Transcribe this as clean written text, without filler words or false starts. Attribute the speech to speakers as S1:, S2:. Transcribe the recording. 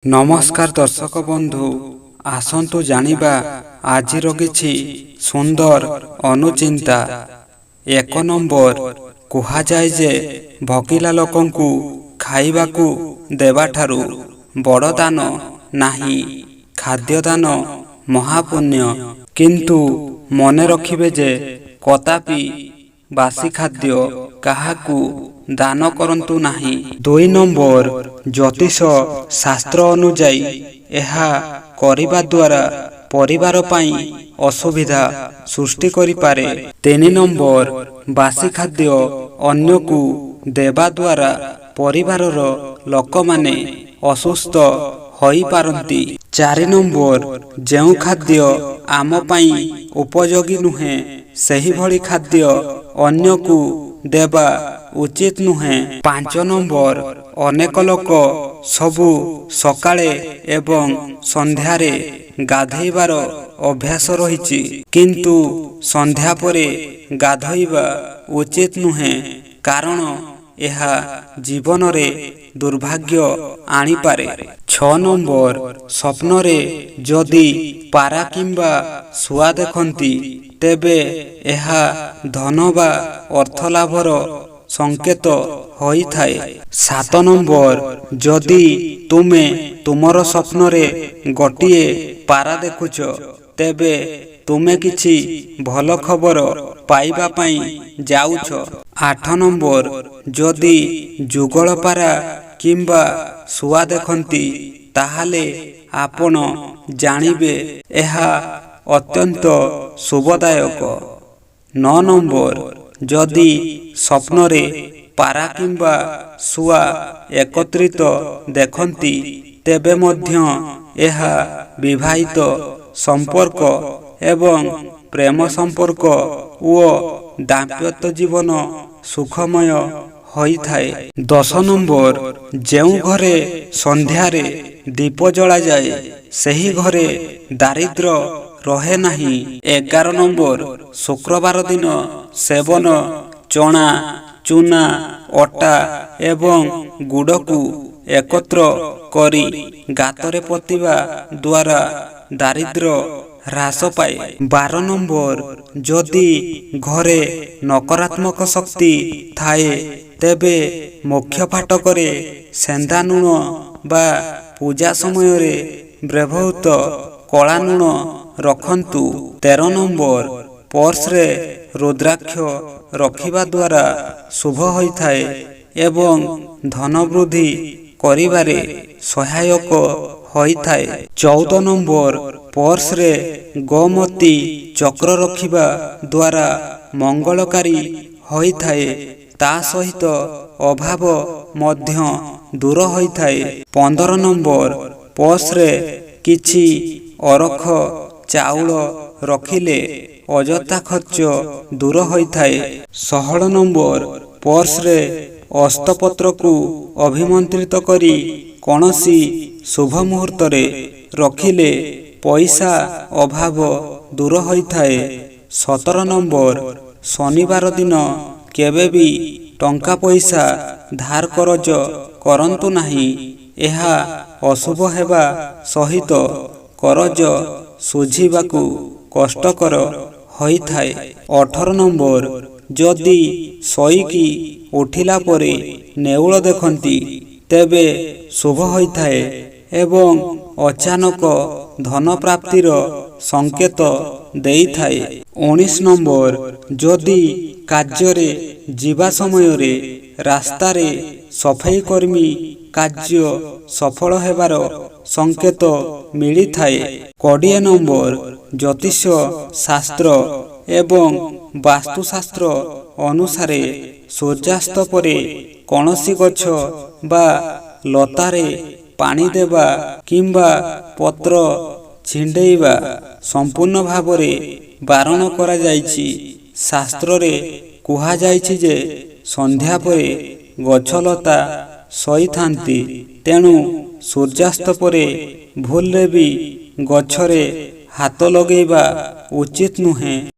S1: नमस्कार दर्शक बंधु आसंतु जानिबा आजिर किछि सुंदर अनुचिंता। एक नंबर कुहा जाय जे भगिला लोकंकु खाइबाकु देबाठारु बड़ दान नाही। खाद्य दान महापुण्य, किंतु मने रखिबे जे कदापि बासी खाद्य काहाकु दान करंतु नाही। 2 नंबर ज्योतिष शास्त्र अनुजाई एहा करिबा द्वारा परिवार पाई असुविधा सृष्टि करि पारे। 3 नंबर बासी खाद्य अन्यकु देबा द्वारा परिवारर लोक माने असुस्थ होई पारंती। 4 नंबर जेउ खाद्य आम पाई उपयोगी नुहे सही भली खाद्य अन्यकु देबा उचित नुहे। 5 नंबर अनेक लोक सबु सकाळे एवं संध्यारे गाधैबार अभ्यास रहिछि, किंतु संध्या परे गाधैबा उचित नुहे, कारण एहा जीवन रे दुर्भाग्य आनी पारे। 6 नंबर स्वप्न रे जदि पारा किंबा सुआ देखंती तेबे एहा धन बा अर्थ लाभर संकेत होई थाए। 7 नंबर जदि तुमे तुमर स्वप्न रे गोटिए पारा देखुछ तेबे तुमे किछि भल खबर पाइबा पाई जाउछ। 8 नंबर जदि जुगल पारा किंबा सुआ देखंती ताहाले आपण जानिबे एहा अत्यंत शुभदायक। 9 नंबर जदि स्वप्न रे पारा किंबा सुआ एकत्रित देखंती तेबे मध्य एहा विवाहित संपर्क एवं प्रेम संपर्क ओ दाम्पत्य जीवन सुखमय होई थाए। 10 नंबर जेउ घरे संध्यारे दीप जला जाए सही घरे दारिद्र रहे नाही। 11 नंबर शुक्रवार दिन सेवन चना चूना अटा एवं गुड़कु एकत्र करी गातरे पोतिबा द्वारा दारिद्र ह्रास पाए। 12 नंबर जदि घरे नकारात्मक शक्ति थाए तेबे मुख्य फाटकरे सेंधा नून बा पूजा समय रे व्यवहृत कला नून रखंतु। 13 नंबर पर्स रे रुद्राक्ष रखिबा द्वारा शुभ होई थाए एवं धन वृद्धि करिबारे सहायक होई थाए। 14 नंबर पर्स रे गोमती चक्र रखिबा द्वारा मंगलकारी होई थाए, ता सहित अभाव मध्य दूर होई थाए। 15 नंबर पर्स रे किछि अरख चाउल रखिले अजथा खर्च दूर होई थाए। 16 नंबर पर्स रे अस्तपत्र को अभिमंत्रित करी कोनोसी शुभ मुहूर्त रे रखिले पैसा अभाव दूर होई थाए। 17 नंबर शनिवार दिन केबे भी टंका पैसा धार करज करंतु नाही, एहा अशुभ हेबा सहित करज सुझिबाकु कष्टकर होई थाए। 18 नंबर जदि सोईकी उठिला परे नेउल देखंती तेबे शुभ होई थाए एवं अचानक धन प्राप्तिर संकेत देई थाए। 19 नंबर जदि कार्य जीवा समय रे रास्ता रे सफाई कर्मी कार्य सफल हेबार संकेत मिली थाए। 20 नंबर ज्योतिष शास्त्र एवं वास्तुशास्त्र अनुसारे सूर्यास्त परे कोनोसी गछ बा लतारे पानी देबा किंबा पत्र छिंडेइबा संपूर्ण भावरे बारण करा जायछि। शास्त्र रे कुहा जायछि जे संध्या परे गछलता सई थांती, तेणु सूर्यास्त परे भूल भी गछरे हाथ लगेइबा उचित नुहे।